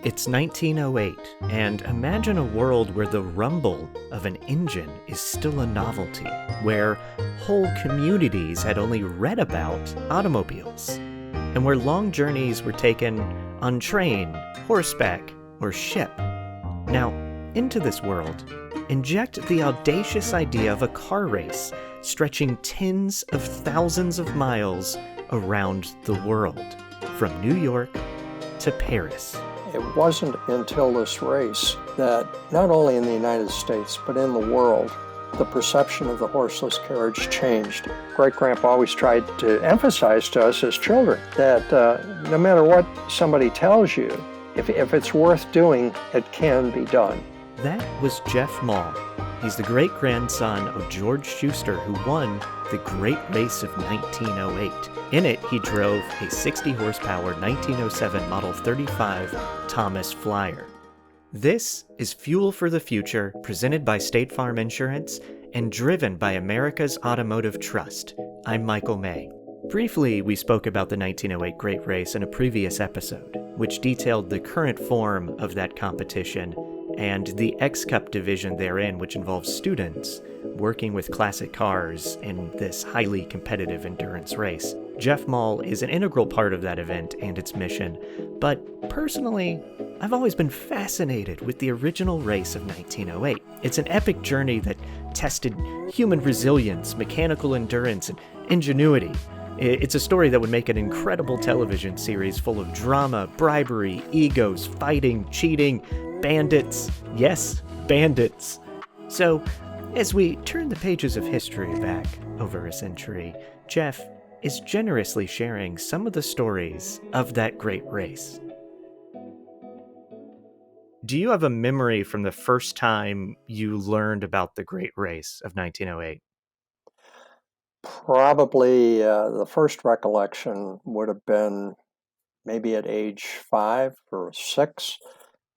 It's 1908, and imagine a world where the rumble of an engine is still a novelty, where whole communities had only read about automobiles, and where long journeys were taken on train, horseback, or ship. Now, into this world, inject the audacious idea of a car race stretching tens of thousands of miles around the world, from New York to Paris. It wasn't until this race that, not only in the United States, but in the world, the perception of the horseless carriage changed. Great-grandpa always tried to emphasize to us as children that no matter what somebody tells you, if it's worth doing, it can be done. That was Jeff Mahl. He's the great-grandson of George Schuster, who won the Great Race of 1908. In it, he drove a 60-horsepower 1907 Model 35 Thomas Flyer. This is Fuel for the Future, presented by State Farm Insurance and driven by America's Automotive Trust. I'm Michael May. Briefly, we spoke about the 1908 Great Race in a previous episode, which detailed the current form of that competition and the X-Cup division therein, which involves students working with classic cars in this highly competitive endurance race. Jeff Mahl is an integral part of that event and its mission, but personally, I've always been fascinated with the original race of 1908. It's an epic journey that tested human resilience, mechanical endurance, and ingenuity. It's a story that would make an incredible television series full of drama, bribery, egos, fighting, cheating, bandits. Yes, bandits. So, as we turn the pages of history back over a century, Jeff is generously sharing some of the stories of that great race. Do you have a memory from the first time you learned about the great race of 1908? Probably the first recollection would have been maybe at age 5 or 6.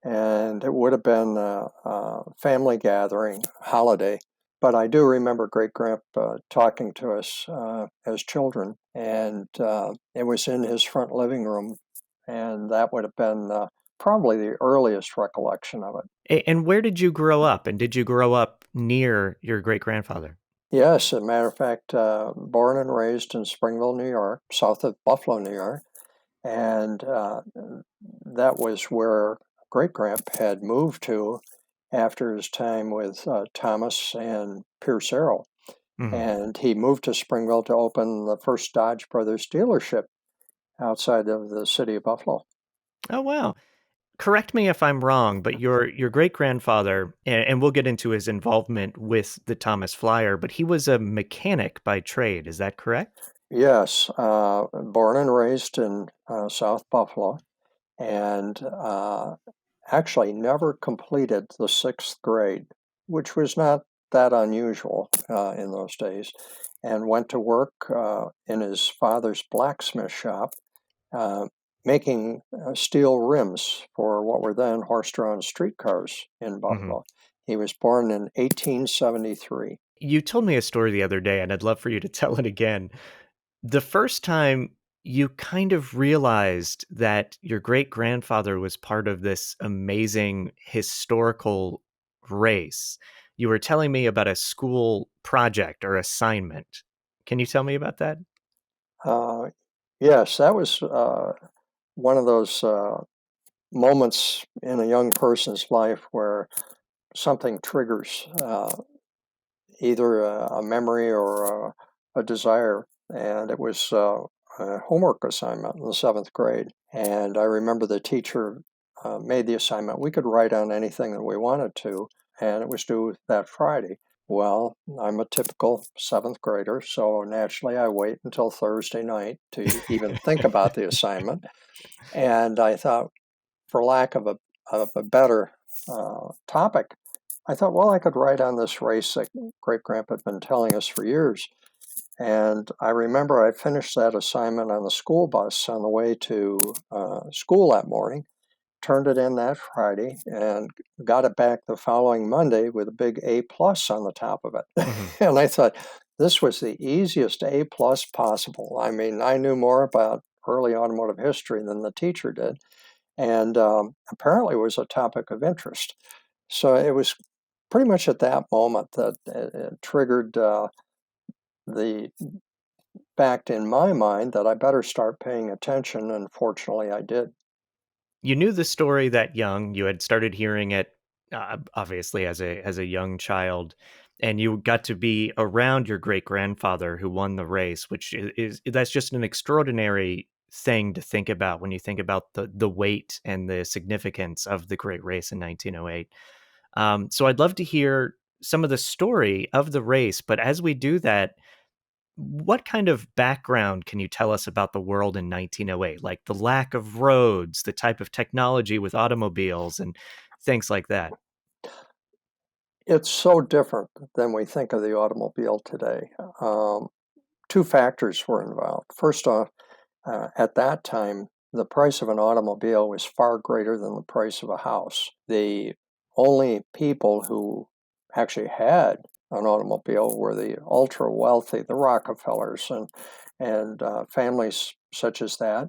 And it would have been a family gathering, holiday. But I do remember Great-Grandpa talking to us as children, and it was in his front living room, and that would have been probably the earliest recollection of it. And where did you grow up? And did you grow up near your great-grandfather? Yes, as a matter of fact, born and raised in Springville, New York, south of Buffalo, New York, and that was where Great-Grandpa had moved to after his time with Thomas and Pierce Arrow. Mm-hmm. And he moved to Springville to open the first Dodge Brothers dealership outside of the city of Buffalo. Oh, wow. Correct me if I'm wrong, but your great-grandfather, and we'll get into his involvement with the Thomas Flyer, but he was a mechanic by trade. Is that correct? Yes, born and raised in South Buffalo, and actually never completed the 6th grade, which was not that unusual in those days, and went to work in his father's blacksmith shop, making steel rims for what were then horse-drawn streetcars in Buffalo. Mm-hmm. He was born in 1873. You told me a story the other day, and I'd love for you to tell it again. The first time you kind of realized that your great-grandfather was part of this amazing historical race. You were telling me about a school project or assignment. Can you tell me about that? Yes, that was one of those moments in a young person's life where something triggers either a memory or a desire. And it was a homework assignment in the 7th grade. And I remember the teacher made the assignment. We could write on anything that we wanted to, and it was due that Friday. Well, I'm a typical 7th grader, so naturally I wait until Thursday night to even think about the assignment. And I thought, for lack of a better topic, I thought, well, I could write on this race that Great-Grandpa had been telling us for years. And I remember I finished that assignment on the school bus on the way to school that morning, turned it in that Friday, and got it back the following Monday with a big A+ on the top of it. Mm-hmm. And I thought, this was the easiest A+ possible. I mean, I knew more about early automotive history than the teacher did. and apparently was a topic of interest. So it was pretty much at that moment that it triggered the fact in my mind that I better start paying attention, and fortunately I did. You knew the story that young. You had started hearing it, obviously as a young child, and you got to be around your great grandfather who won the race, which is that's just an extraordinary thing to think about when you think about the weight and the significance of the great race in 1908. So I'd love to hear some of the story of the race, but as we do that, what kind of background can you tell us about the world in 1908? Like the lack of roads, the type of technology with automobiles, and things like that? It's so different than we think of the automobile today. Um, Two factors were involved. First off, at that time, the price of an automobile was far greater than the price of a house. The only people who actually had an automobile were the ultra wealthy, the Rockefellers, and families such as that.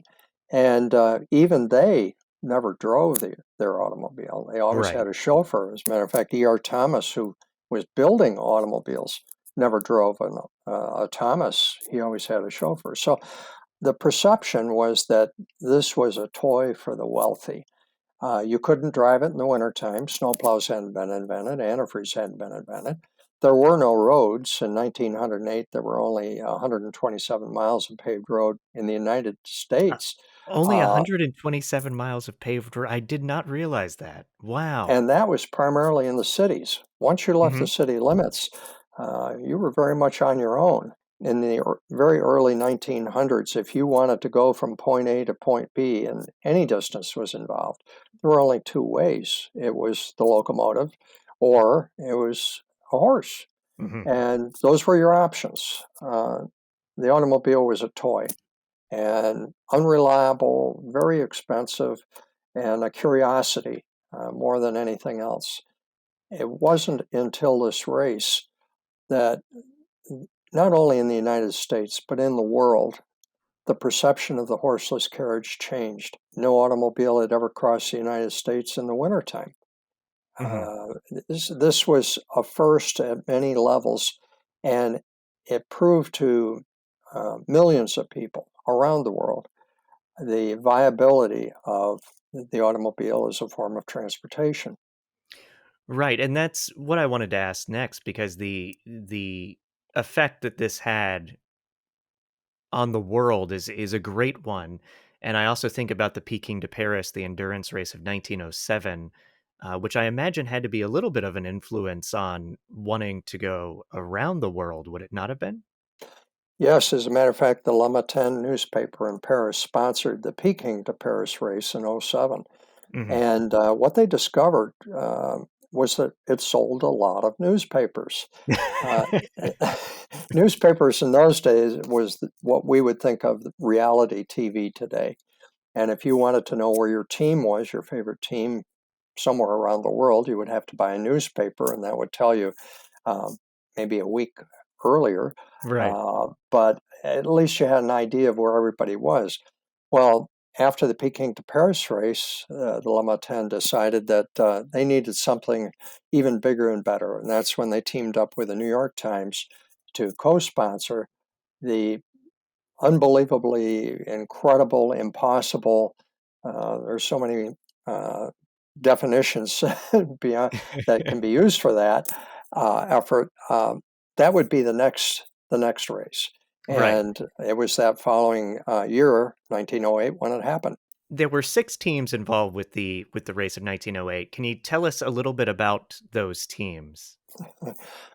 And even they never drove their automobile. They always Right. had a chauffeur. As a matter of fact, E.R. Thomas, who was building automobiles, never drove a Thomas. He always had a chauffeur. So the perception was that this was a toy for the wealthy. You couldn't drive it in the wintertime. Snowplows hadn't been invented. Antifreeze hadn't been invented. There were no roads. In 1908, there were only 127 miles of paved road in the United Uh, States. Only Uh, 127 miles of paved road. I did not realize that. Wow. and that was primarily in the cities. Once you left Hmm. the city limits, you were very much on your own. In the very early 1900s, if you wanted to go from point A to point B, and any distance was involved, there were only two ways. It was the locomotive, or it was a horse, Hmm. and those were your options. The automobile was a toy, and unreliable, very expensive, and a curiosity more than anything else. It wasn't until this race that, not only in the United States, but in the world, the perception of the horseless carriage changed. No automobile had ever crossed the United States in the wintertime. Hmm. Uh, this was a first at many levels, and it proved to millions of people around the world the viability of the automobile as a form of transportation. Right, and that's what I wanted to ask next because the effect that this had on the world is a great one. And I also think about the Peking to Paris, the endurance race of 1907, which I imagine had to be a little bit of an influence on wanting to go around the world. Would it not have been? Yes, as a matter of fact, the Le Matin newspaper in Paris sponsored the Peking to Paris race in '07. Hmm. And what they discovered was that it sold a lot of newspapers. Uh, Newspapers in those days was what we would think of reality TV today. And if you wanted to know where your team was, your favorite team, somewhere around the world, you would have to buy a newspaper, and that would tell you um, maybe a week earlier. Right. But at least you had an idea of where everybody was. Well, after the Peking to Paris race, the Le Matin decided that they needed something even bigger and better. And that's when they teamed up with the New York Times to co sponsor the unbelievably incredible, impossible. There's so many uh, definitions beyond that can be used for that effort. That would be the next race, Right. and it was that following year, 1908, when it happened. There were six teams involved with the race of 1908. Can you tell us a little bit about those teams?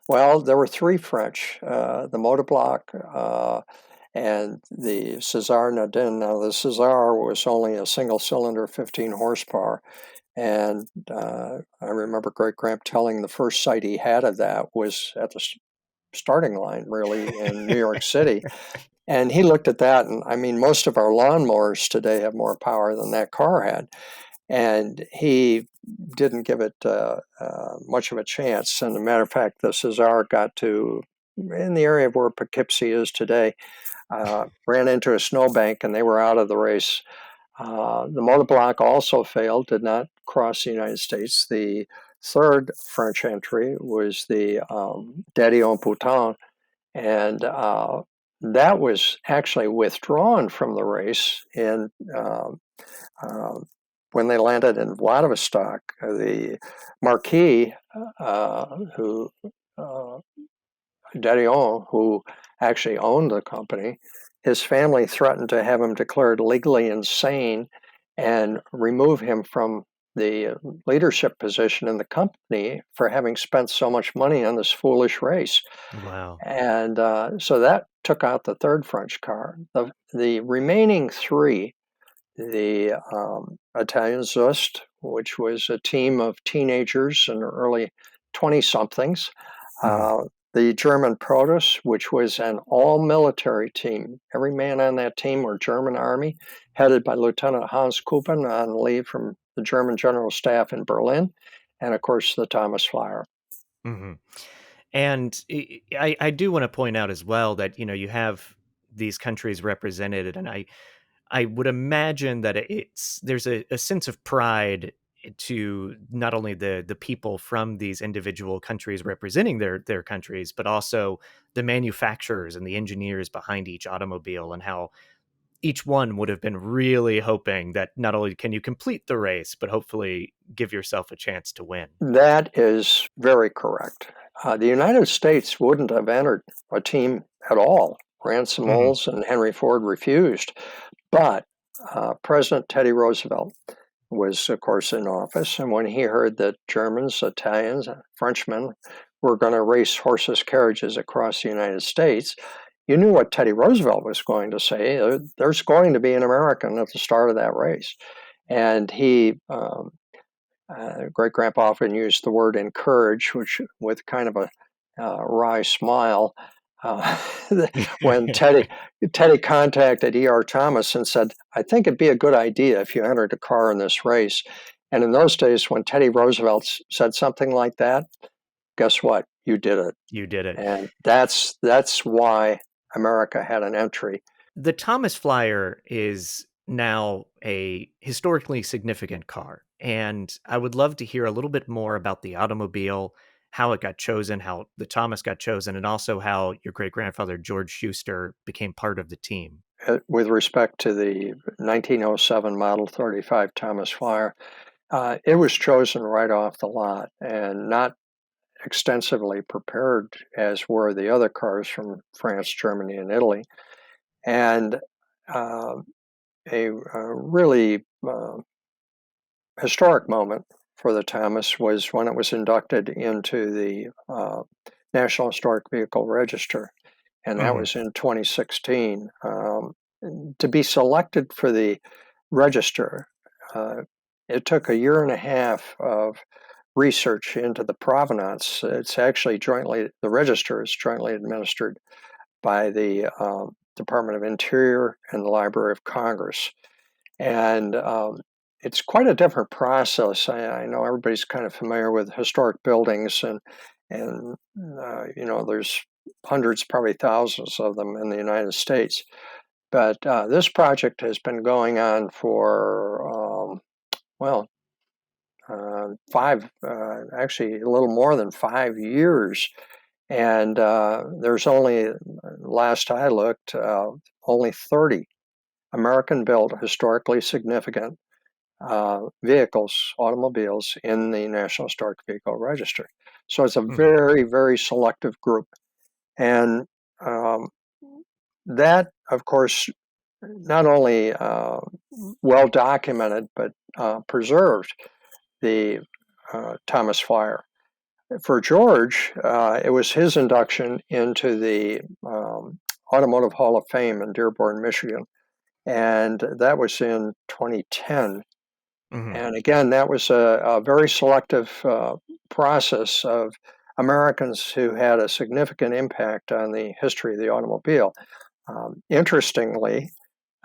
Well, there were three French, the Motorbloc and the César Nadine. Now, the César was only a single cylinder, 15 horsepower. And I remember Great Gramp telling the first sight he had of that was at the starting line, really, in New York City. And he looked at that, and I mean, most of our lawnmowers today have more power than that car had. And he didn't give it much of a chance. And as a matter of fact, the César got to, in the area of where Poughkeepsie is today, ran into a snowbank, and they were out of the race. The motor block also failed, did not cross the United States. The third French entry was the Daddy en Bouton, and that was actually withdrawn from the race uh, when they landed in Vladivostok. The Marquis, who Darion, who actually owned the company, his family threatened to have him declared legally insane and remove him from the leadership position in the company for having spent so much money on this foolish race. Wow. And so that took out the third French car. The remaining three, the Italian Zust, which was a team of teenagers and early 20 somethings, Mhm. the German Protus, which was an all military team. Every man on that team were German Army, headed by Lieutenant Hans Kupen on leave from the German General Staff in Berlin, and of course the Thomas Flyer. Mhm. And I do want to point out as well that, you have these countries represented, and I would imagine that there's a sense of pride to not only the people from these individual countries representing their countries, but also the manufacturers and the engineers behind each automobile, and how each one would have been really hoping that not only can you complete the race, but hopefully give yourself a chance to win. That is very correct. The United States wouldn't have entered a team at all. Ransom Hmm. Olds and Henry Ford refused, but President Teddy Roosevelt was, of course, in office. And when he heard that Germans, Italians, Frenchmen were going to race horses' carriages across the United States, you knew what Teddy Roosevelt was going to say. There's going to be an American at the start of that race. And he, great grandpa often used the word encourage, which with kind of a wry smile. Uh, when Teddy contacted E.R. Thomas and said, "I think it'd be a good idea if you entered a car in this race." And in those days, when Teddy Roosevelt said something like that, guess what? You did it, You did it. and that's why America had an entry. The Thomas Flyer is now a historically significant car, and I would love to hear a little bit more about the automobile, how it got chosen, how the Thomas got chosen, and also how your great grandfather George Schuster became part of the team. With respect to the 1907 Model 35 Thomas Flyer, it was chosen right off the lot and not extensively prepared as were the other cars from France, Germany, and Italy. And uh, a really historic moment for the Thomas was when it was inducted into the National Historic Vehicle Register, and that Hmm. was in 2016. To be selected for the register, uh, it took a year and a half of research into the provenance. It's actually the register is jointly administered by the Department of Interior and the Library of Congress. And it's quite a different process. I know everybody's kind of familiar with historic buildings, and there's hundreds, probably thousands of them in the United States. But this project has been going on for well, actually a little more than 5 years. And there's only, last I looked, only 30 American built, historically significant vehicles, automobiles in the National Historic Vehicle Register. So it's a Hmm. very, very selective group. And um, that, of course, not only well documented, but preserved the Thomas Flyer. For George, it was his induction into the Automotive Hall of Fame in Dearborn, Michigan. And that was in 2010. Hmm. And again, that was a very selective process of Americans who had a significant impact on the history of the automobile. Interestingly,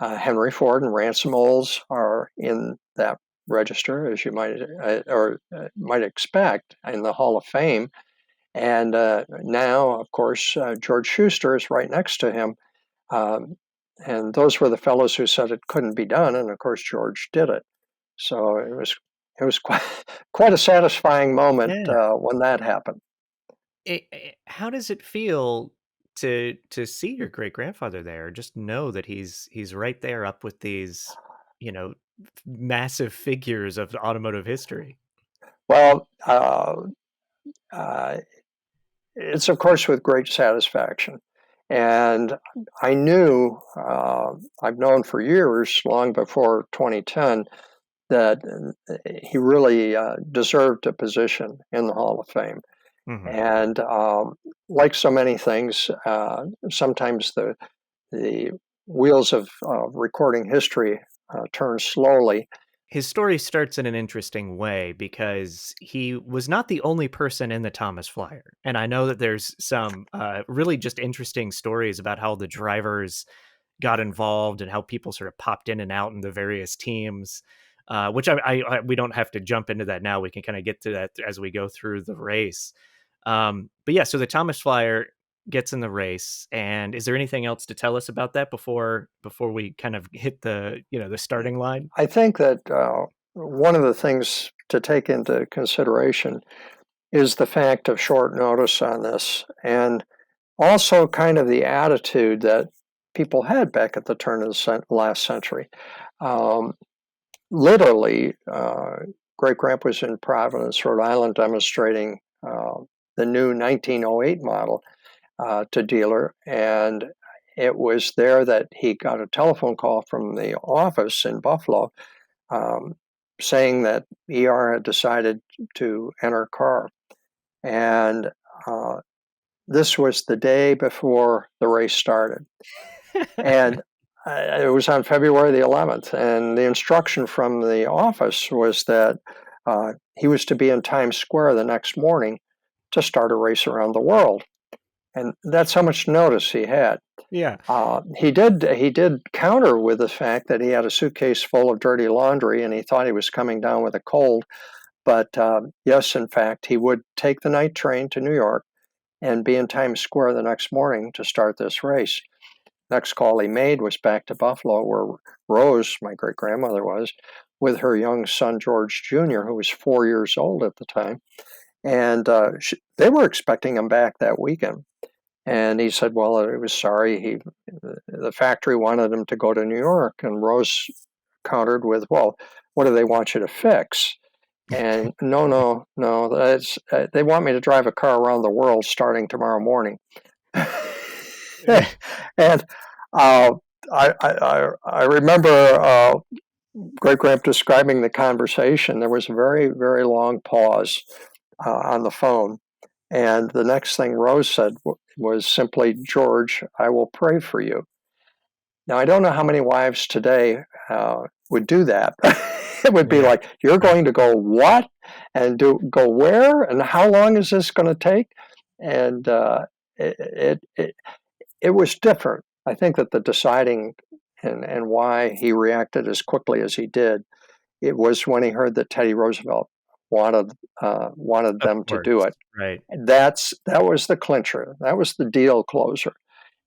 Henry Ford and Ransom Olds are in that register, as you might expect, in the Hall of Fame. And now, of course, George Schuster is right next to him. Um, and those were the fellows who said it couldn't be done, and of course George did it. So it was quite a satisfying moment Yeah. when that happened. How does it feel to see your great grandfather there? Just know that he's right there up with these, you know, massive figures of automotive history. Well, uh, it's of course with great satisfaction. And I knew, I've known for years, long before 2010, that he really deserved a position in the Hall of Fame. Mhm. And like so many things, sometimes the wheels of recording history turn slowly. His story starts in an interesting way because he was not the only person in the Thomas Flyer, and I know that there's some, really just interesting stories about how the drivers got involved and how people sort of popped in and out in the various teams, which we don't have to jump into that now. We can kinda get to that as we go through the race. But yeah, so the Thomas Flyer gets in the race, and is there anything else to tell us about that before we kind of hit the, the starting line? I think that one of the things to take into consideration is the fact of short notice on this, and also kind of the attitude that people had back at the turn of the last century. Um, Literally, Great Grandpa was in Providence, Rhode Island, demonstrating the new 1908 model to dealer, and it was there that he got a telephone call from the office in Buffalo um, saying that ER had decided to enter a car. And uh, this was the day before the race started. And it was on February the 11th. And the instruction from the office was that he was to be in Times Square the next morning to start a race around the world. And that's how much notice he had. Yeah. He did counter with the fact that he had a suitcase full of dirty laundry and he thought he was coming down with a cold. But yes, in fact, he would take the night train to New York and be in Times Square the next morning to start this race. Next call he made was back to Buffalo, where Rose, my great grandmother, was with her young son George Jr., who was 4 years old at the time, and they were expecting him back that weekend. And he said, well, he was sorry. The factory wanted him to go to New York. And Rose countered with, well, what do they want you to fix? And no, no, no, they want me to drive a car around the world starting tomorrow morning. And uh, I remember Great Grandpa describing the conversation. There was a very, very long pause on the phone. And the next thing Rose said was simply, George, I will pray for you. Now, I don't know how many wives today would do that. It would be Yeah. like, you're going to go what? And go where? And how long is this going to take? And it was different. I think that the deciding and why he reacted as quickly as he did, it was when he heard that Teddy Roosevelt wanted Of them to do course. it. Right. That was the clincher. That was the deal closer.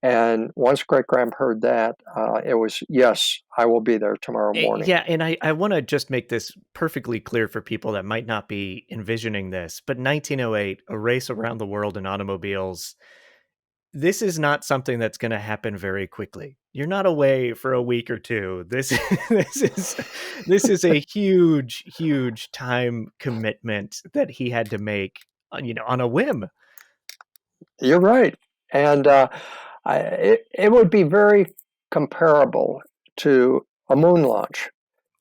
And once Great Graham heard that, it was, yes, I will be there tomorrow morning. Yeah, and I want to just make this perfectly clear for people that might not be envisioning this, but 1908, a race around the world in automobiles, this is not something that's going to happen very quickly. You're not away for a week or two. This is this is a huge, huge time commitment that he had to make, on a whim. You're right. And it would be very comparable to a moon launch,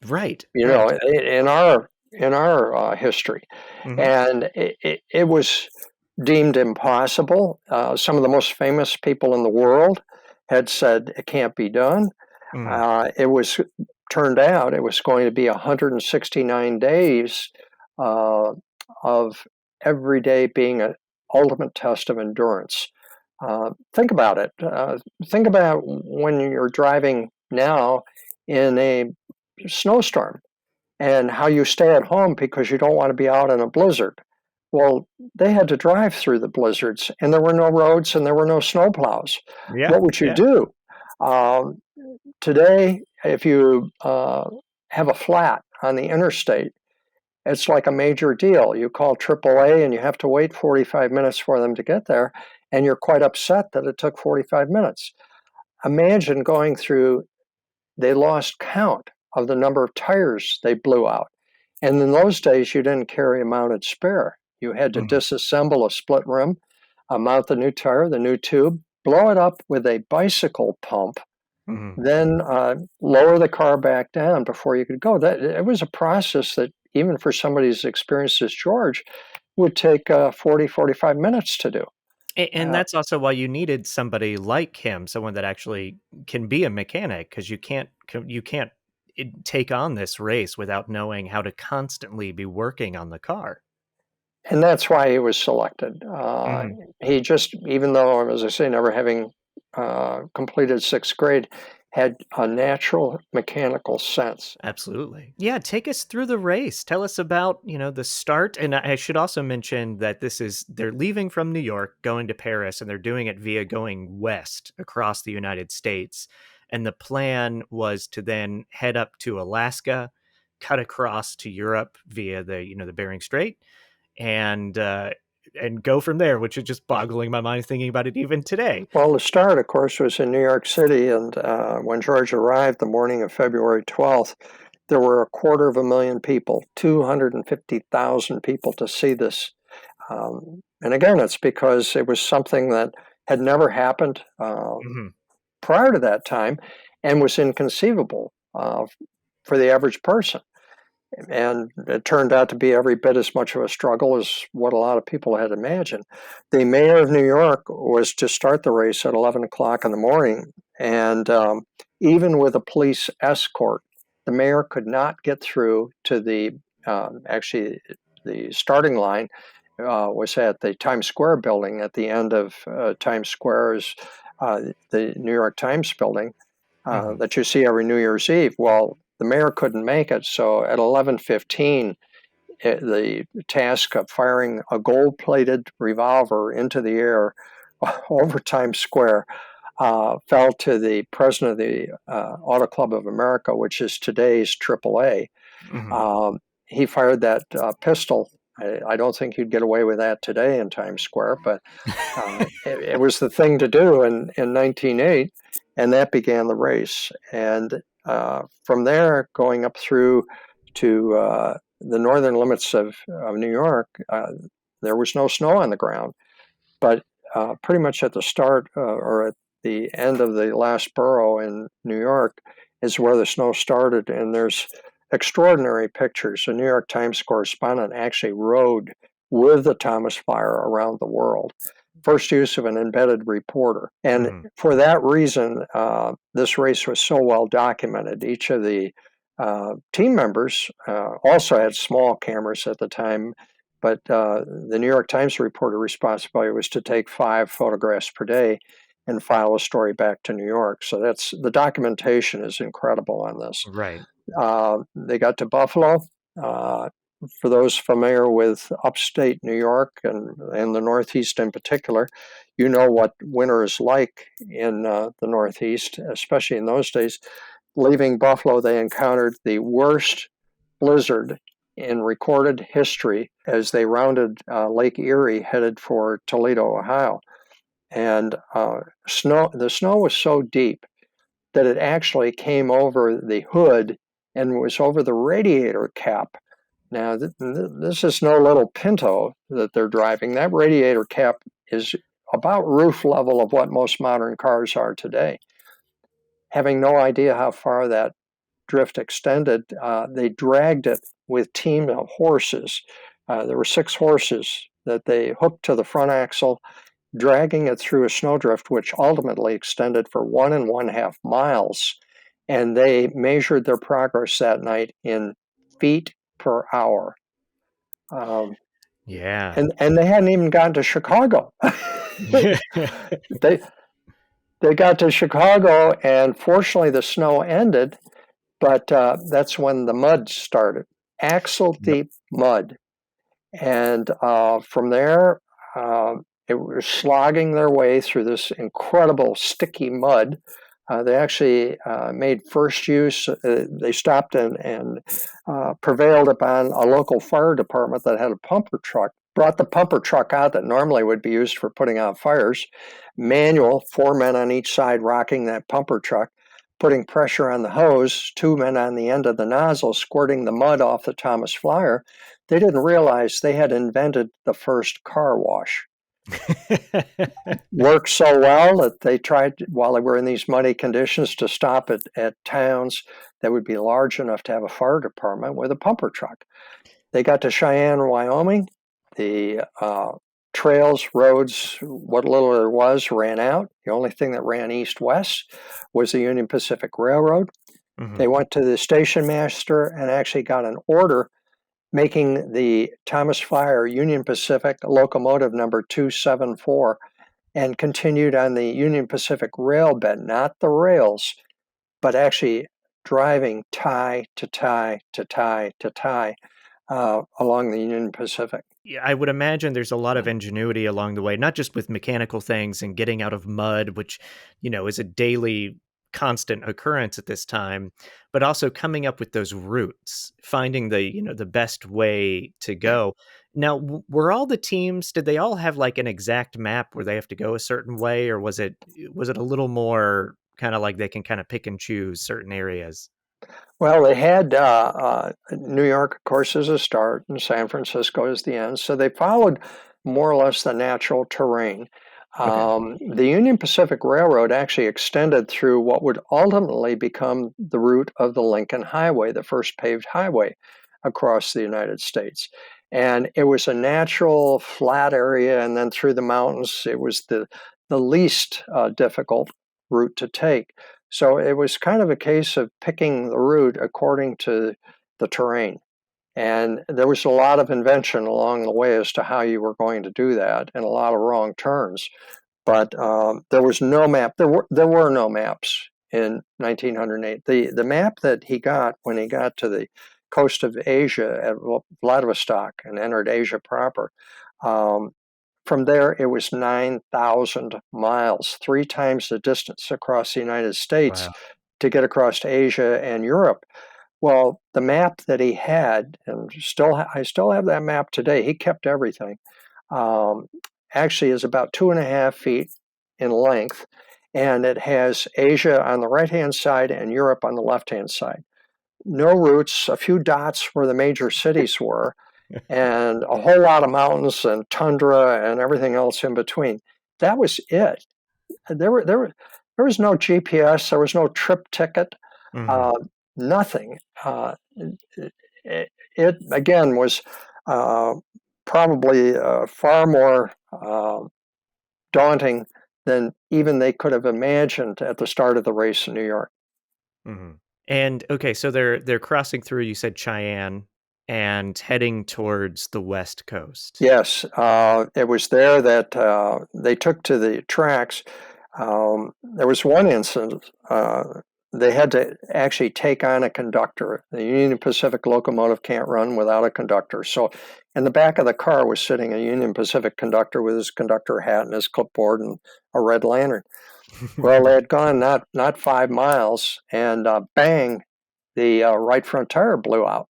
Right, you know, right. in our history. Mhm. And it was deemed impossible. Some of the most famous people in the world had said it can't be done. Mm. It was turned out it was going to be 169 days uh, of every day being an ultimate test of endurance. Think about it. Think about when you're driving now in a snowstorm and how you stay at home because you don't want to be out in a blizzard. Well, they had to drive through the blizzards and there were no roads and there were no snowplows. Yeah, What would you yeah. do? Um, Today, if you have a flat on the interstate, it's like a major deal. You call AAA and you have to wait 45 minutes for them to get there, and you're quite upset that it took 45 minutes. Imagine going through, they lost count of the number of tires they blew out. And in those days, you didn't carry a mounted spare. You had to Mhm. disassemble a split rim, mount the new tire, the new tube, blow it up with a bicycle pump, Mhm. then lower the car back down before you could go. That it was a process that even for somebody as experienced as George would take 40, 45 minutes to do. And Uh, that's also why you needed somebody like him, someone that actually can be a mechanic, because you can't take on this race without knowing how to constantly be working on the car. and that's why he was selected. Mhm. He just, even though, as I say, never having completed sixth grade, had a natural mechanical sense. Absolutely. Yeah, take us through the race. Tell us about, the start. And I should also mention that they're leaving from New York, going to Paris, and they're doing it via going west across the United States. And the plan was to then head up to Alaska, cut across to Europe via the Bering Strait, and go from there, which is just boggling my mind thinking about it even today. Well, the start, of course, was in New York City, and when George arrived the morning of February 12th, there were 250,000 people, 250,000 people to see this. And again, it's because it was something that had never happened Mhm. prior to that time and was inconceivable for the average person. And it turned out to be every bit as much of a struggle as what a lot of people had imagined. The mayor of New York was to start the race at 11 o'clock in the morning, and even with a police escort, the mayor could not get through to actually, the starting line was at the Times Square building at the end of Times Square's, the New York Times building Mhm. that you see every New Year's Eve. Well, the mayor couldn't make it, so at 11:15, the task of firing a gold-plated revolver into the air over Times Square fell to the president of the Auto Club of America, which is today's AAA. Mhm. He fired that pistol. I don't think you'd get away with that today in Times Square, but it was the thing to do in 1908, and that began the race. And from there, going up through to the northern limits of New York, there was no snow on the ground. But pretty much at the start or at the end of the last borough in New York is where the snow started, and there's extraordinary pictures. A New York Times correspondent actually rode with the Thomas Fire around the world. First use of an embedded reporter. And Mhm. for that reason, this race was so well documented. Each of the team members also had small cameras at the time, but the New York Times reporter responsibility was to take 5 photographs per day and file a story back to New York. So that's the documentation is incredible on this. Right. They got to Buffalo. Uh, for those familiar with upstate New York and the Northeast in particular, you know what winter is like in the Northeast, especially in those days. Leaving Buffalo, they encountered the worst blizzard in recorded history as they rounded Lake Erie headed for Toledo, Ohio. And the snow was so deep that it actually came over the hood and was over the radiator cap. Now, this is no little Pinto that they're driving. That radiator cap is about roof level of what most modern cars are today. Having no idea how far that drift extended, they dragged it with team of horses. There were 6 horses that they hooked to the front axle, dragging it through a snowdrift, which ultimately extended for 1.5 miles. And they measured their progress that night in feet per hour. Um, Yeah. and they hadn't even gotten to Chicago. they they got to Chicago, and fortunately, the snow ended. But that's when the mud started, axle Yep. deep mud. And from there, it was slogging their way through this incredible sticky mud They actually made first use. They stopped and prevailed upon a local fire department that had a pumper truck, brought the pumper truck out that normally would be used for putting out fires, manual, 4 men on each side rocking that pumper truck, putting pressure on the hose, 2 men on the end of the nozzle squirting the mud off the Thomas Flyer. They didn't realize they had invented the first car wash. Worked so well that they tried, while they were in these muddy conditions, to stop at towns that would be large enough to have a fire department with a pumper truck. They got to Cheyenne, Wyoming. The trails, roads, what little there was, ran out. The only thing that ran east-west was the Union Pacific Railroad. Mhm. They went to the station master and actually got an order making the Thomas Flyer Union Pacific locomotive number 274, and continued on the Union Pacific rail bed, not the rails, but actually driving tie to tie to tie to tie along the Union Pacific. Yeah, I would imagine there's a lot of ingenuity along the way, not just with mechanical things and getting out of mud, which, is a daily constant occurrence at this time, but also coming up with those routes, finding the best way to go. Now, were all the teams, did they all have like an exact map where they have to go a certain way, or was it a little more kind of like they can kind of pick and choose certain areas? Well, they had New York, of course, as a start, and San Francisco as the end. So they followed more or less the natural terrain. Okay. The Union Pacific Railroad actually extended through what would ultimately become the route of the Lincoln Highway, the first paved highway across the United States. And it was a natural flat area, and then through the mountains, it was the least difficult route to take. So it was kind of a case of picking the route according to the terrain. And there was a lot of invention along the way as to how you were going to do that, and a lot of wrong turns. But there was no map. There were no maps in 1908. The map that he got when he got to the coast of Asia at Vladivostok and entered Asia proper, um, from there, it was 9,000 miles, 3 times the distance across the United States Wow. to get across to Asia and Europe. Well, the map that he had, and I still have that map today. He kept everything. Um, Actually, is about 2.5 feet in length, and it has Asia on the right-hand side and Europe on the left-hand side. No routes, a few dots where the major cities were, and a whole lot of mountains and tundra and everything else in between. That was it. There was no GPS. There was no trip ticket. Mhm. Uh, Nothing. It again was uh, probably far more daunting than even they could have imagined at the start of the race in New York. Mhm. And okay, so they're crossing through, you said Cheyenne, and heading towards the West Coast. Yes, it was there that they took to the tracks. There was one incident. They had to actually take on a conductor. The Union Pacific locomotive can't run without a conductor. So, in the back of the car was sitting a Union Pacific conductor with his conductor hat and his clipboard and a red lantern. Well, they had gone not 5 miles, and bang, the right front tire blew out.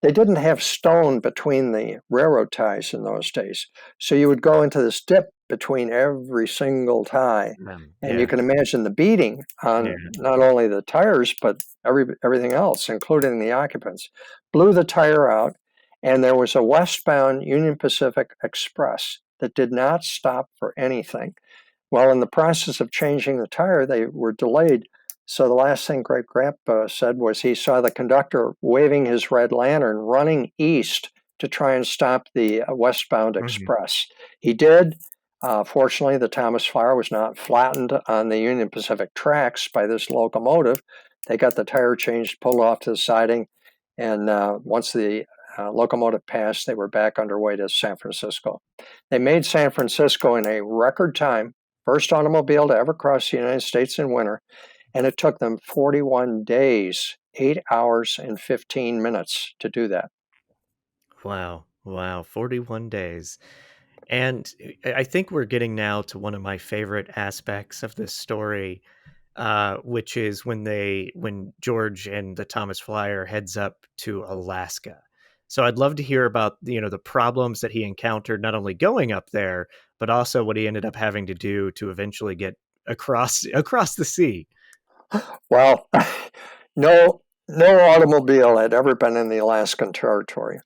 They didn't have stone between the railroad ties in those days, so you would go into this dip between every single tie, and you Yeah. can imagine the beating Yeah. on not only the tires but everything else, including the occupants. Blew the tire out, and there was a westbound Union Pacific Express that did not stop for anything. Well, in the process of changing the tire, they were delayed. So the last thing Great Grandpa said was he saw the conductor waving his red lantern running east to try and stop the westbound Mhm. express. He did. Fortunately, the Thomas Flyer was not flattened on the Union Pacific tracks by this locomotive. They got the tire changed, pulled off to the siding, and once the locomotive passed, they were back underway to San Francisco. They made San Francisco in a record time, first automobile to ever cross the United States in winter, and it took them 41 days, 8 hours and 15 minutes to do that. Wow. Wow. 41 days. And I think we're getting now to one of my favorite aspects of this story. which is when George and the Thomas Flyer heads up to Alaska. So I'd love to hear about the problems that he encountered, not only going up there, but also what he ended up having to do to eventually get across the sea. Well, no automobile had ever been in the Alaskan Territory.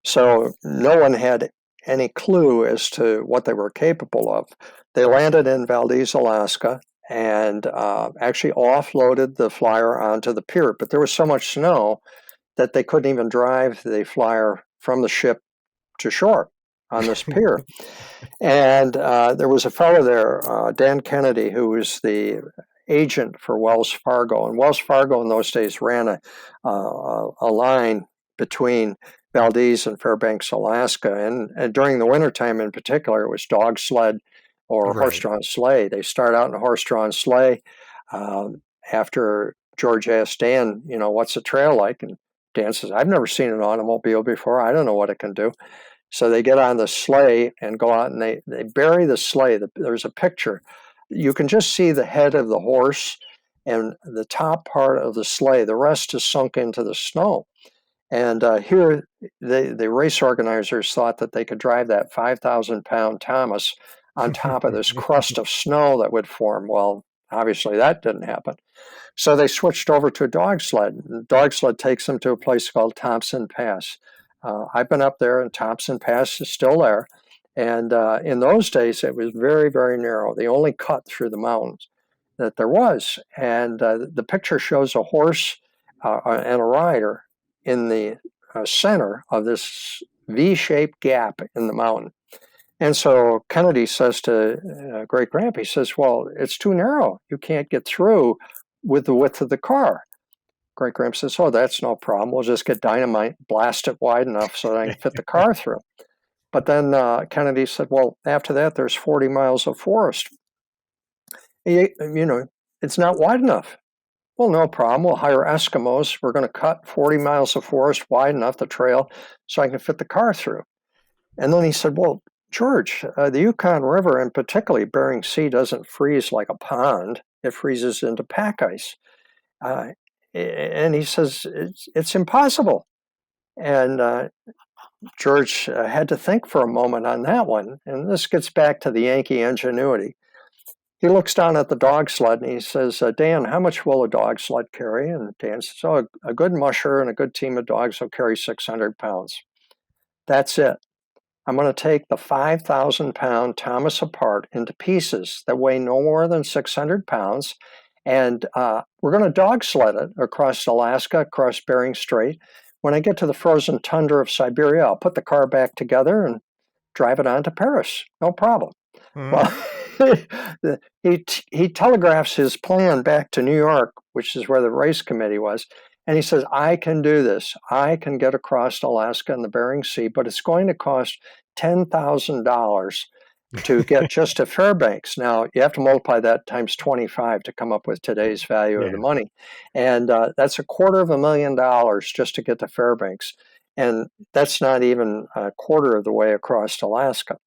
So no one had any clue as to what they were capable of. They landed in Valdez, Alaska, and actually offloaded the Flyer onto the pier. But there was so much snow that they couldn't even drive the Flyer from the ship to shore on this pier. And there was a fellow there, Dan Kennedy, who was the agent for Wells Fargo. And Wells Fargo in those days ran a line between Valdez and Fairbanks, Alaska. And during the wintertime in particular, it was dog sled or Right. horse-drawn sleigh. They start out in a horse-drawn sleigh. After George asked Dan, what's the trail like? And Dan says, I've never seen an automobile before. I don't know what it can do. So they get on the sleigh and go out and they bury the sleigh. There's a picture. You can just see the head of the horse and the top part of the sleigh. The rest is sunk into the snow. And here, the race organizers thought that they could drive that 5,000-pound Thomas on top of this crust of snow that would form. Well, obviously that didn't happen. So they switched over to a dog sled. The dog sled takes them to a place called Thompson Pass. I've been up there, and Thompson Pass is still there. And in those days, it was very, very narrow, the only cut through the mountains that there was. And the picture shows a horse and a rider in the center of this V-shaped gap in the mountain. And so Kennedy says to Great Grandpa, he says, well, it's too narrow. You can't get through with the width of the car. Great Grandpa says, oh, that's no problem. We'll just get dynamite, blast it wide enough so that I can fit the car through. But then Kennedy said, well, after that, there's 40 miles of forest. It's not wide enough. Well, no problem. We'll hire Eskimos. We're going to cut 40 miles of forest wide enough, the trail, so I can fit the car through. And then he said, well, George, the Yukon River, and particularly Bering Sea, doesn't freeze like a pond. It freezes into pack ice. And he says, it's impossible. And George had to think for a moment on that one. And this gets back to the Yankee ingenuity. He looks down at the dog sled and he says, Dan, how much will a dog sled carry? And Dan says, oh, a good musher and a good team of dogs will carry 600 pounds. That's it. I'm going to take the 5,000-pound Thomas apart into pieces that weigh no more than 600 pounds. And we're going to dog sled it across Alaska, across Bering Strait. When I get to the frozen tundra of Siberia, I'll put the car back together and drive it on to Paris. No problem. Mm-hmm. Well, he telegraphs his plan back to New York, which is where the race committee was. And he says, I can do this. I can get across Alaska and the Bering Sea, but it's going to cost $10,000 to get just to Fairbanks. Now, you have to multiply that times 25 to come up with today's value of the money. And that's $250,000 just to get to Fairbanks. And that's not even a quarter of the way across Alaska.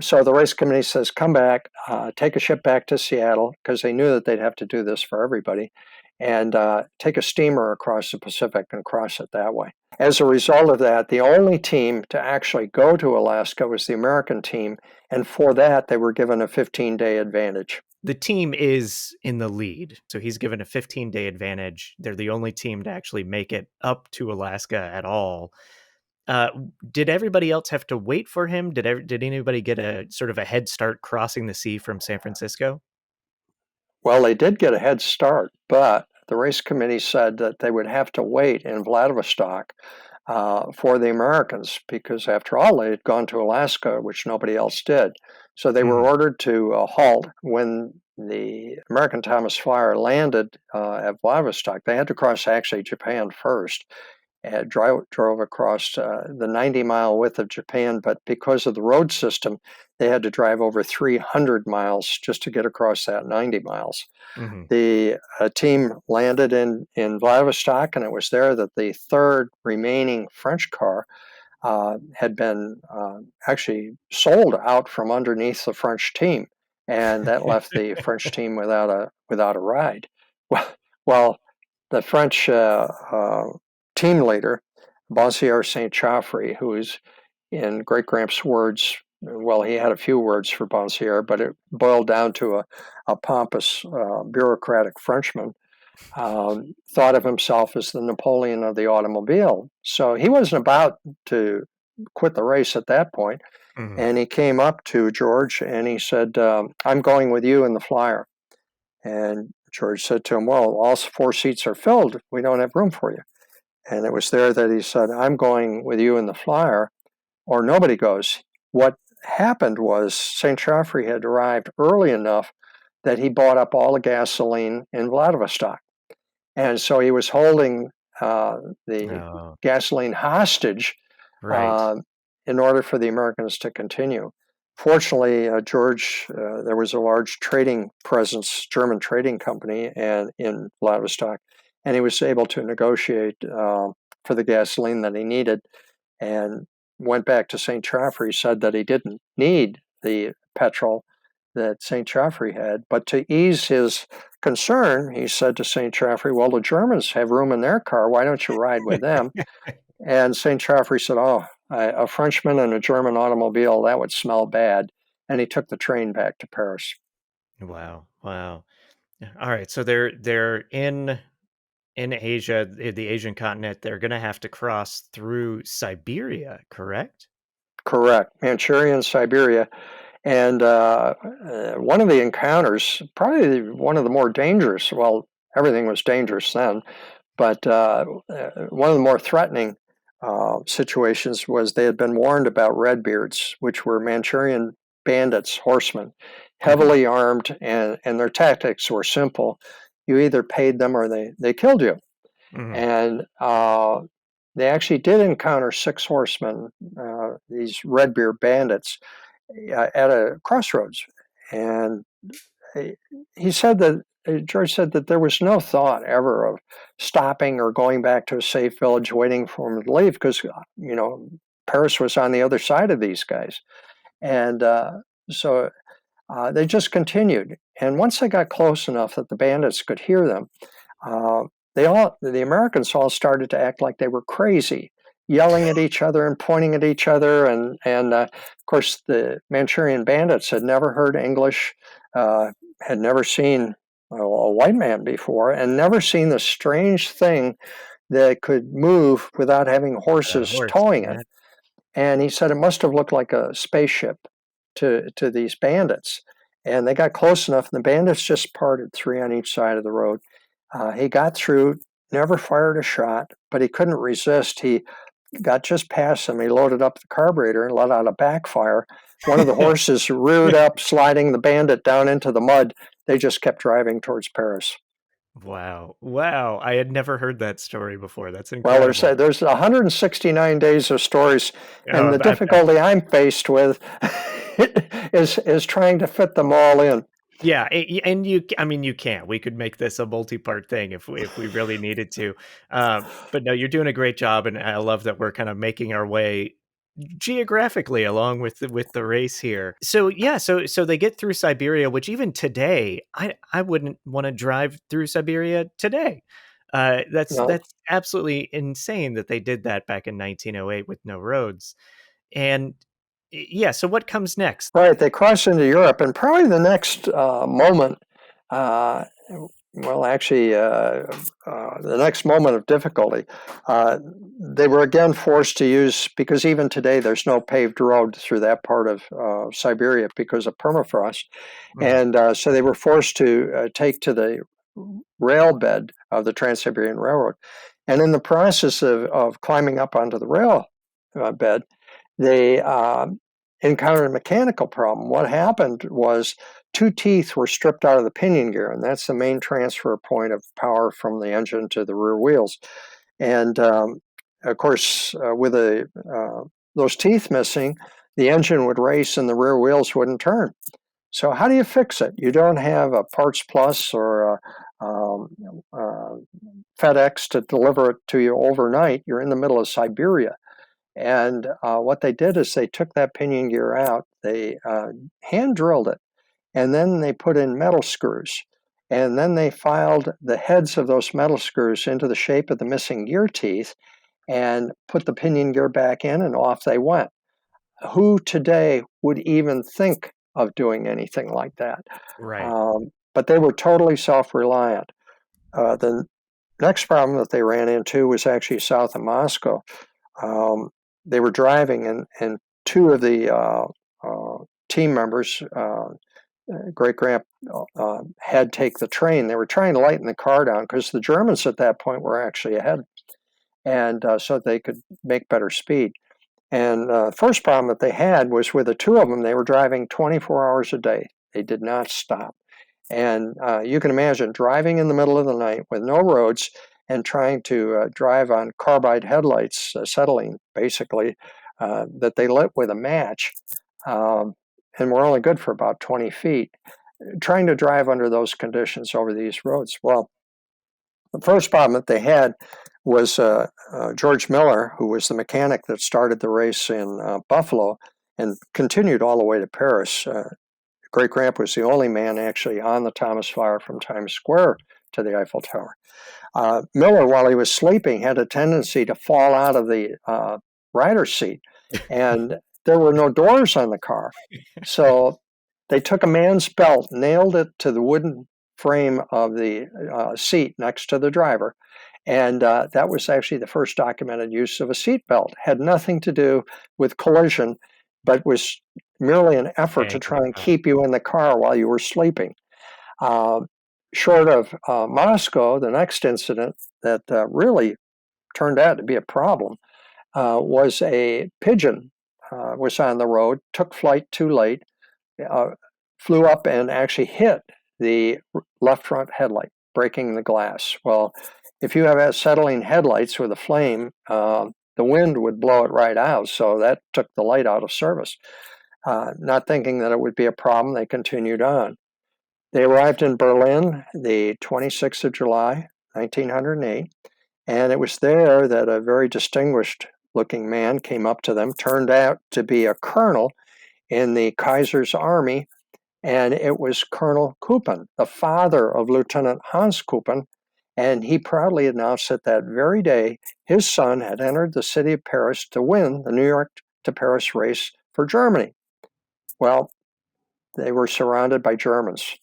So the race committee says, come back, take a ship back to Seattle, because they knew that they'd have to do this for everybody, and take a steamer across the Pacific and cross it that way. As a result of that, the only team to actually go to Alaska was the American team, and for that, they were given a 15-day advantage. The team is in the lead, so he's given a 15-day advantage. They're the only team to actually make it up to Alaska at all. Did everybody else have to wait for him? Did anybody get a sort of a head start crossing the sea from San Francisco? Well, they did get a head start, but the race committee said that they would have to wait in Vladivostok for the Americans, because after all, they had gone to Alaska, which nobody else did. So they were ordered to halt. When the American Thomas Flyer landed at Vladivostok, they had to cross actually Japan first. And drove across the 90-mile width of Japan, but because of the road system, they had to drive over 300 miles just to get across that 90 miles. Mm-hmm. The team landed in Vladivostok, and it was there that the third remaining French car had been actually sold out from underneath the French team. and that left the French team without a ride. Well, well the French team leader, Bonsieur Saint Chaffrey, who is in Great Gramps' words, well, he had a few words for Bonsieur, but it boiled down to a pompous, bureaucratic Frenchman, thought of himself as the Napoleon of the automobile. So he wasn't about to quit the race at that point. Mhm. And he came up to George and he said, I'm going with you in the flyer. And George said to him, well, all four seats are filled. We don't have room for you. And it was there that he said, I'm going with you in the flyer, or nobody goes. What happened was St. Joffrey had arrived early enough that he bought up all the gasoline in Vladivostok. And so he was holding the Oh, gasoline hostage right. uh, in order for the Americans to continue. Fortunately, George, there was a large trading presence, German trading company, and in Vladivostok, and he was able to negotiate for the gasoline that he needed, and went back to St. Joffrey, said that he didn't need the petrol that St. Joffrey had, but to ease his concern, he said to St. Joffrey, well, the Germans have room in their car. Why don't you ride with them? And St. Joffrey said, oh, a Frenchman and a German automobile, that would smell bad. And he took the train back to Paris. Wow. Wow. All right. So they're in Asia, the Asian continent. They're going to have to cross through Siberia, correct? Correct. Manchuria and Siberia. And one of the encounters, probably one of the more dangerous, well, everything was dangerous then, but one of the more threatening situations was they had been warned about redbeards, which were Manchurian bandits, horsemen, Mhm. heavily armed, and their tactics were simple. You either paid them or they killed you. Mhm. And they actually did encounter six horsemen, these redbeard bandits, at a crossroads. And he said that George said that there was no thought ever of stopping or going back to a safe village waiting for him to leave because Paris was on the other side of these guys, and so they just continued. And once they got close enough that the bandits could hear them, uh, the Americans all started to act like they were crazy, yelling at each other and pointing at each other, and of course the Manchurian bandits had never heard English, had never seen a white man before, and never seen the strange thing that could move without having The horses horse. towing it. Yeah. And he said it must have looked like a spaceship to these bandits. And they got close enough, and the bandits just parted, three on each side of the road. He got through, never fired a shot, but he couldn't resist. He got just past them. He loaded up the carburetor and let out a backfire. One of the horses reared up, sliding the bandit down into the mud. They just kept driving towards Paris. Wow. Wow. I had never heard that story before. That's Well, incredible. there's 169 days of stories, and Oh, the I bet. difficulty I'm faced with is trying to fit them all in. Yeah, and I mean, you can't. We could make this a multi-part thing if we really needed to. But no, you're doing a great job, and I love that we're kind of making our way geographically along with the race here. So yeah, so they get through Siberia, which even today, I wouldn't want to drive through Siberia today. No, That's absolutely insane that they did that back in 1908 with no roads. And yeah, so what comes next? right, they cross into Europe, and probably the next moment, uh, well, actually, the next moment of difficulty, uh, they were again forced to use, because even today there's no paved road through that part of Siberia because of permafrost. Mhm. And so they were forced to take to the rail bed of the Trans-Siberian Railroad. And in the process of climbing up onto the rail bed, they encountered a mechanical problem. What happened was two teeth were stripped out of the pinion gear, and that's the main transfer point of power from the engine to the rear wheels. And of course, with those teeth missing, the engine would race and the rear wheels wouldn't turn. So how do you fix it? You don't have a Parts Plus or uh, FedEx to deliver it to you overnight. You're in the middle of Siberia. And what they did is they took that pinion gear out, they hand drilled it, and then they put in metal screws. And then they filed the heads of those metal screws into the shape of the missing gear teeth and put the pinion gear back in, and off they went. Who today would even think of doing anything like that? Right. But they were totally self-reliant. The next problem that they ran into was actually south of Moscow. They were driving, and two of the team members, Great Grant, had take the train. They were trying to lighten the car down because the Germans at that point were actually ahead, and so they could make better speed. And the first problem that they had was with the two of them, they were driving 24 hours a day. They did not stop. And you can imagine driving in the middle of the night with no roads and trying to drive on carbide headlights, acetylene, basically, that they lit with a match, and were only good for about 20 feet. Trying to drive under those conditions over these roads. Well, the first problem that they had was George Miller, who was the mechanic that started the race in Buffalo and continued all the way to Paris. Great Grant was the only man actually on the Thomas Flyer from Times Square to the Eiffel Tower. Miller, while he was sleeping, had a tendency to fall out of the rider's seat, and there were no doors on the car. So they took a man's belt, nailed it to the wooden frame of the seat next to the driver, and that was actually the first documented use of a seat belt. Had nothing to do with collision, but was merely an effort to try and keep you in the car while you were sleeping. Short of Moscow, the next incident that really turned out to be a problem was a pigeon was on the road, took flight too late, flew up and actually hit the left front headlight, breaking the glass. Well, if you have acetylene headlights with a flame, the wind would blow it right out, so that took the light out of service. Not thinking that it would be a problem, they continued on. They arrived in Berlin the 26th of July, 1908, and it was there that a very distinguished looking man came up to them, turned out to be a colonel in the Kaiser's army, and it was Colonel Kupen, the father of Lieutenant Hans Kupen, and he proudly announced that that very day his son had entered the city of Paris to win the New York to Paris race for Germany. Well, they were surrounded by Germans.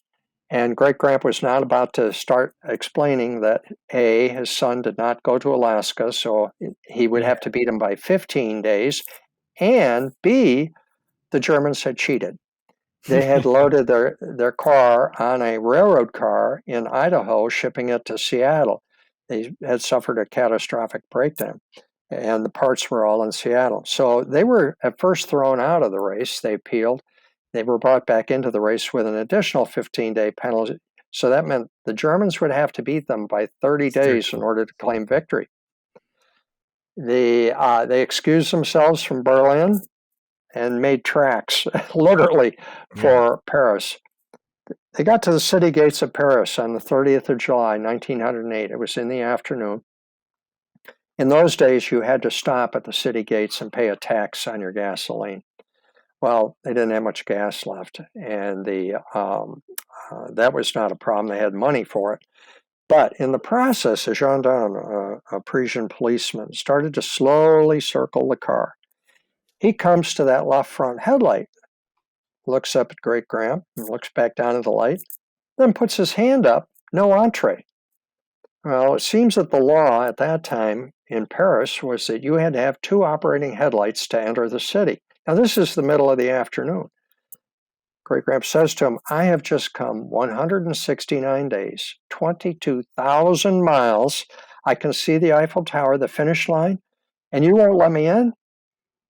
And Great Grant was not about to start explaining that A, his son did not go to Alaska, so he would have to beat him by 15 days, and B, the Germans had cheated. They had loaded their car on a railroad car in Idaho, shipping it to Seattle. They had suffered a catastrophic breakdown, and the parts were all in Seattle. So they were at first thrown out of the race. They appealed. They were brought back into the race with an additional 15-day penalty. So that meant the Germans would have to beat them by 30 days in order to claim victory. They excused themselves from Berlin and made tracks, literally, for Paris. They got to the city gates of Paris on the 30th of July, 1908. It was in the afternoon. In those days, you had to stop at the city gates and pay a tax on your gasoline. Well, they didn't have much gas left, and that was not a problem. They had money for it. But in the process, a gendarme, a Parisian policeman, started to slowly circle the car. He comes to that left front headlight, looks up at Great Grant, and looks back down at the light, then puts his hand up, no entree. Well, it seems that the law at that time in Paris was that you had to have two operating headlights to enter the city. Now, this is the middle of the afternoon. Great Grant says to him, I have just come 169 days, 22,000 miles. I can see the Eiffel Tower, the finish line, and you won't let me in?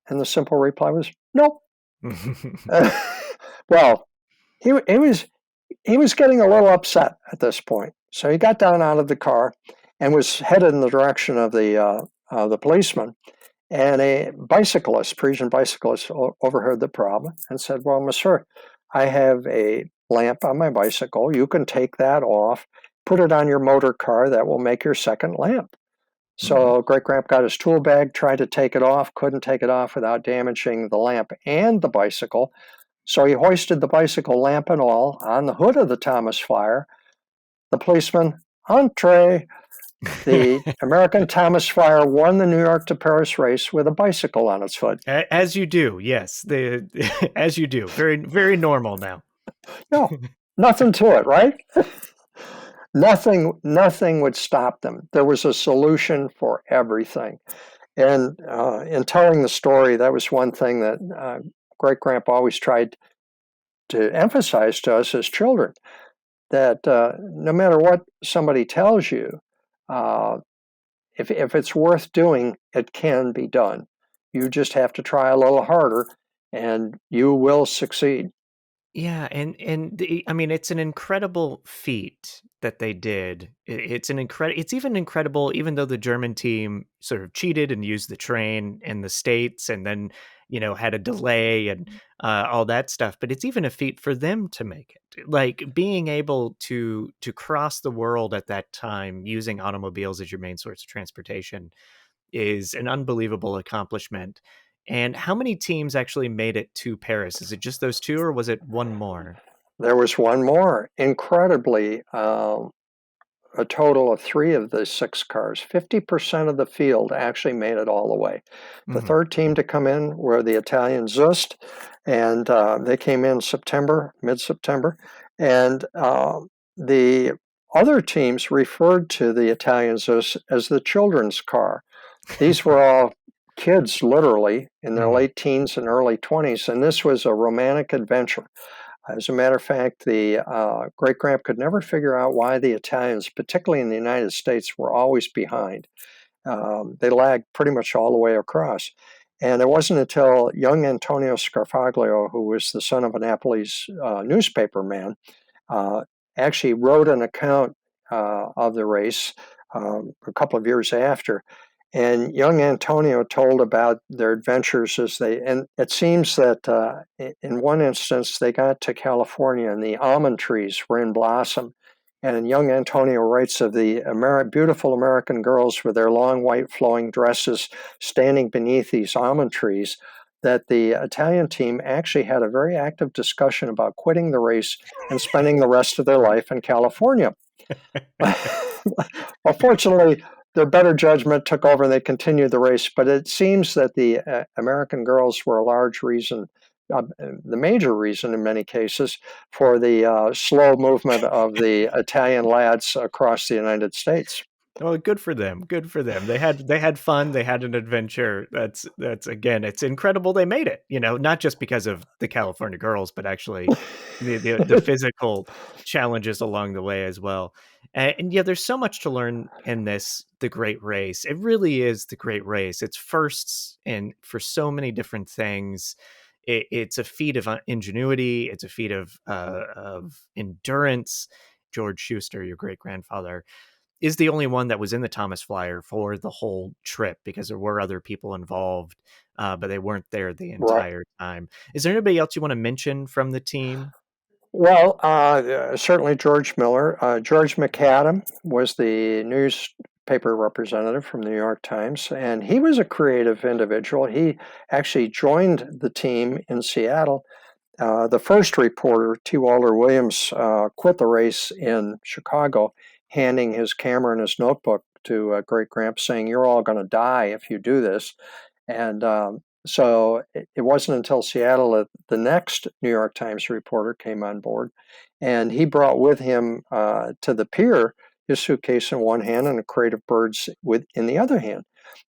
And the simple reply was, nope. Well, he was getting a little upset at this point. So he got down out of the car and was headed in the direction of the policeman. And a bicyclist, Parisian bicyclist, overheard the problem and said, well, monsieur, I have a lamp on my bicycle. You can take that off, put it on your motor car. That will make your second lamp. So Great Grant got his tool bag, tried to take it off, couldn't take it off without damaging the lamp and the bicycle. So he hoisted the bicycle, lamp and all, on the hood of the Thomas Flyer. The policeman, entree. The American Thomas Flyer won the New York to Paris race with a bicycle on its hood. As you do, yes. As you do. Very, very normal now. No, nothing to it, right? Nothing would stop them. There was a solution for everything. And in telling the story, that was one thing that Great Grandpa always tried to emphasize to us as children, that no matter what somebody tells you, uh, if it's worth doing, it can be done. You just have to try a little harder, and you will succeed. Yeah, I mean, it's an incredible feat that they did. It's even incredible, even though the German team sort of cheated and used the train in the States, and then had a delay and all that stuff. But it's even a feat for them to make it. Like being able to cross the world at that time using automobiles as your main source of transportation is an unbelievable accomplishment. And how many teams actually made it to Paris? Is it just those two, or was it one more? There was one more. Incredibly, a total of 3 of the 6 cars, 50% of the field actually made it all the way. The Mhm. third team to come in were the Italian Zust, and they came in mid-September. And the other teams referred to the Italian Zust as the children's car. These were all kids, literally, in their Mhm. late teens and early 20s, and this was a romantic adventure. As a matter of fact, the great grand could never figure out why the Italians, particularly in the United States, were always behind. They lagged pretty much all the way across. And it wasn't until young Antonio Scarfaglio, who was the son of a Naples newspaper man, uh, actually wrote an account of the race a couple of years after. And young Antonio told about their adventures and it seems that in one instance they got to California and the almond trees were in blossom. And young Antonio writes of the beautiful American girls with their long white flowing dresses standing beneath these almond trees, that the Italian team actually had a very active discussion about quitting the race and spending the rest of their life in California. Well, fortunately, their better judgment took over and they continued the race. But it seems that the American girls were a large reason, the major reason in many cases, for the slow movement of the Italian lads across the United States. Oh, good for them. Good for them. They had fun. They had an adventure. That's again, it's incredible they made it. Not just because of the California girls, but actually the physical challenges along the way as well. And yeah, there's so much to learn in the Great Race. It really is the Great Race. It's firsts and for so many different things. It's a feat of ingenuity. It's a feat of endurance. George Schuster, your great grandfather, is the only one that was in the Thomas Flyer for the whole trip because there were other people involved, but they weren't there the Right. entire time. Is there anybody else you want to mention from the team? Well, certainly George Miller. George McAdam was the newspaper representative from the New York Times, and he was a creative individual. He actually joined the team in Seattle. The first reporter, T. Walter Williams, quit the race in Chicago, handing his camera and his notebook to Great Gramps, saying, "You're all going to die if you do this." And so it wasn't until Seattle that the next New York Times reporter came on board, and he brought with him to the pier his suitcase in one hand and a crate of birds in the other hand.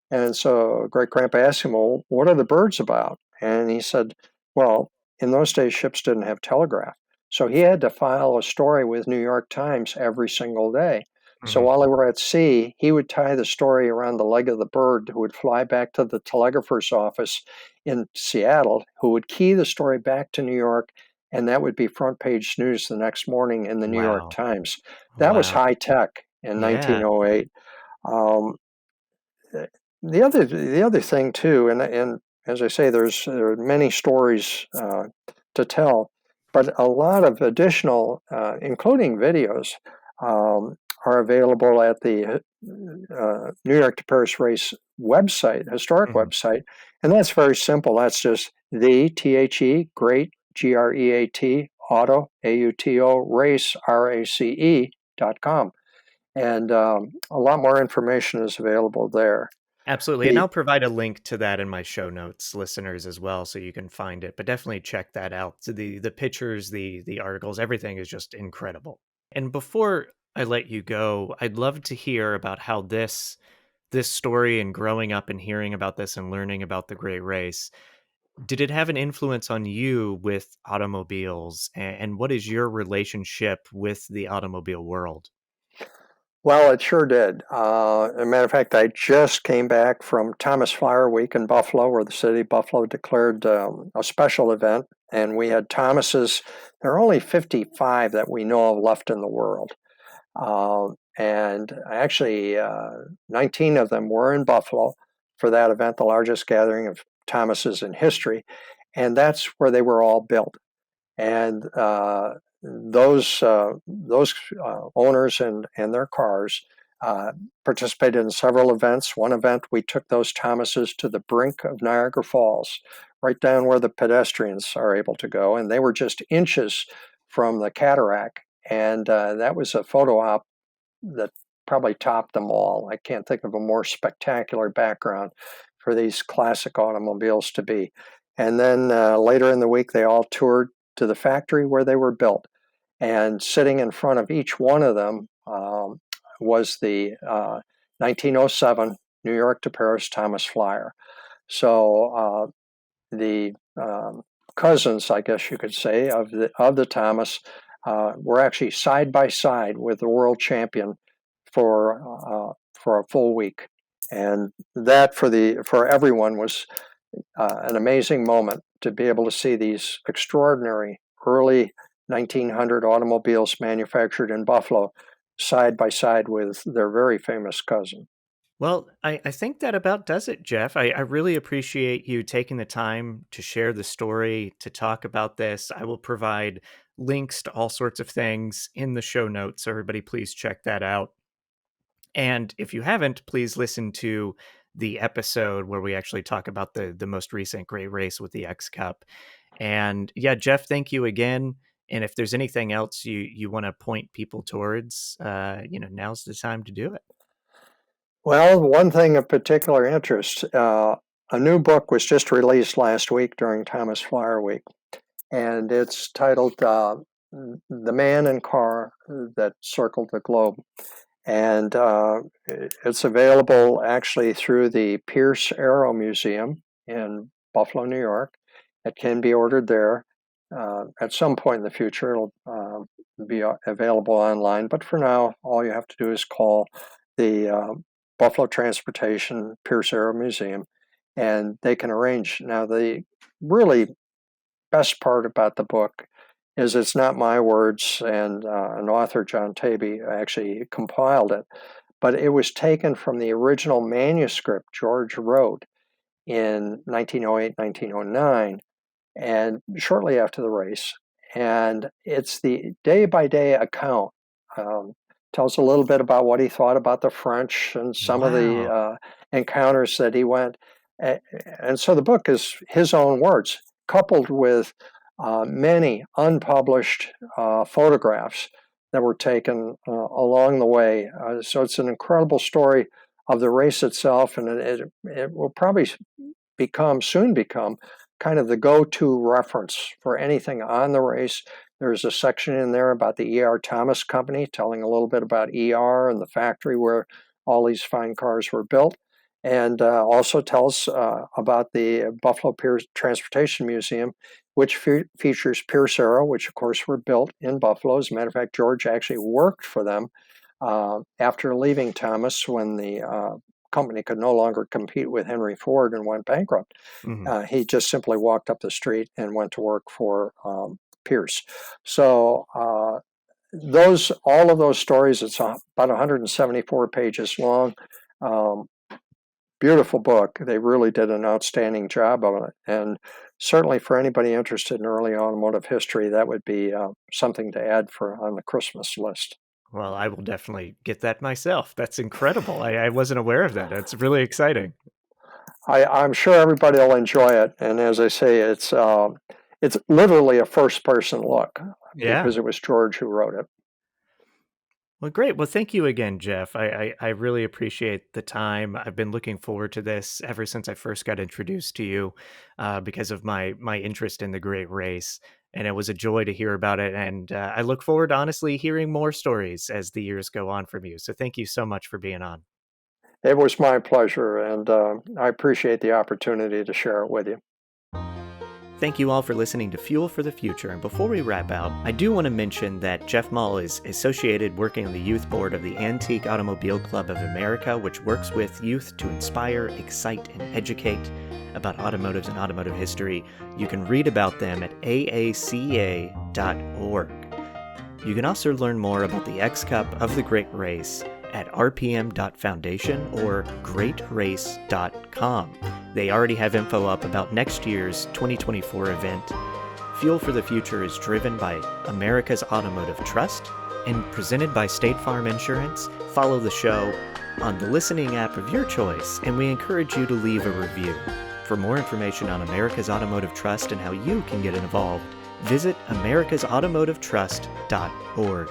And so Great Grandpa asked him, "Well, what are the birds about?" And he said, "Well, in those days, ships didn't have telegraph. So he had to file a story with New York Times every single day. So Mhm. while they were at sea, he would tie the story around the leg of the bird who would fly back to the telegrapher's office in Seattle, who would key the story back to New York, and that would be front page news the next morning in the New York Wow. Times. That was Wow. high tech in Yeah. 1908. Um, the other thing too, and as I say, there are many stories to tell, but a lot of additional, including videos, are available at the New York to Paris Race website, historic Mhm. website, and that's very simple. That's just the THE Great GREAT, auto, AUTO, race, RACE.com. And a lot more information is available there. Absolutely. And The I'll provide a link to that in my show notes, listeners, as well, so you can find it. But definitely check that out. So the pictures, the articles, everything is just incredible. And before I let you go, I'd love to hear about how this story and growing up and hearing about this and learning about the Great Race, did it have an influence on you with automobiles? And what is your relationship with the automobile world? Well, it sure did. As a matter of fact, I just came back from Thomas Flyer Week in Buffalo, where the city of Buffalo declared a special event, and we had Thomases. There are only 55 that we know of left in the world. And actually, 19 of them were in Buffalo for that event, the largest gathering of Thomases in history. And that's where they were all built. And those owners and their cars participated in several events. One event, we took those Thomases to the brink of Niagara Falls, right down where the pedestrians are able to go, and they were just inches from the cataract. And that was a photo op that probably topped them all. I can't think of a more spectacular background for these classic automobiles to be. And then later in the week, they all toured to the factory where they were built. And sitting in front of each one of them was the 1907 New York to Paris Thomas Flyer. So the cousins, I guess you could say, of the Thomas were actually side by side with the world champion for a full week, and that for everyone was an amazing moment to be able to see these extraordinary early 1900 automobiles manufactured in Buffalo side by side with their very famous cousin. Well, I think that about does it, Jeff. I really appreciate you taking the time to share the story, to talk about this. I will provide links to all sorts of things in the show notes. So everybody, please check that out. And if you haven't, please listen to the episode where we actually talk about the most recent Great Race with the X Cup. And yeah, Jeff, thank you again. And if there's anything else you want to point people towards, now's the time to do it. Well, one thing of particular interest, a new book was just released last week during Thomas Flyer Week, and it's titled The Man and Car That Circled the Globe. And it's available actually through the Pierce Aero Museum in Buffalo, New York. It can be ordered there. At some point in the future, it'll be available online. But for now, all you have to do is call the Buffalo Transportation Pierce Aero Museum, and they can arrange. Now, the really best part about the book is it's not my words, and an author, John Taby, actually compiled it, but it was taken from the original manuscript George wrote in 1908, 1909, and shortly after the race. And it's the day-by-day account. Tells a little bit about what he thought about the French and some of Wow. the encounters that he went. And so the book is his own words, coupled with many unpublished photographs that were taken along the way. So it's an incredible story of the race itself, and it will probably soon become kind of the go-to reference for anything on the race. There's a section in there about the E.R. Thomas Company, telling a little bit about E.R. and the factory where all these fine cars were built, and also tells about the Buffalo Pierce Transportation Museum, which features Pierce Aero, which of course were built in Buffalo. As a matter of fact, George actually worked for them after leaving Thomas when the company could no longer compete with Henry Ford and went bankrupt. Mhm. He just simply walked up the street and went to work for Pierce. So all of those stories, it's about 174 pages long. Beautiful book. They really did an outstanding job of it. And certainly for anybody interested in early automotive history, that would be something to add on the Christmas list. Well, I will definitely get that myself. That's incredible. I wasn't aware of that. It's really exciting. I'm sure everybody will enjoy it. And as I say, it's literally a first-person look Yeah. because it was George who wrote it. Well, great. Well, thank you again, Jeff. I really appreciate the time. I've been looking forward to this ever since I first got introduced to you because of my interest in the Great Race. And it was a joy to hear about it. And I look forward to honestly hearing more stories as the years go on from you. So thank you so much for being on. It was my pleasure, and I appreciate the opportunity to share it with you. Thank you all for listening to Fuel for the Future. And before we wrap out, I do want to mention that Jeff Mahl is associated working on the youth board of the Antique Automobile Club of America, which works with youth to inspire, excite, and educate about automotives and automotive history. You can read about them at aaca.org. You can also learn more about the X Cup of the Great Race at rpm.foundation or greatrace.com. They already have info up about next year's 2024 event. Fuel for the Future is driven by America's Automotive Trust and presented by State Farm Insurance. Follow the show on the listening app of your choice, and we encourage you to leave a review. For more information on America's Automotive Trust and how you can get involved, visit americasautomotivetrust.org.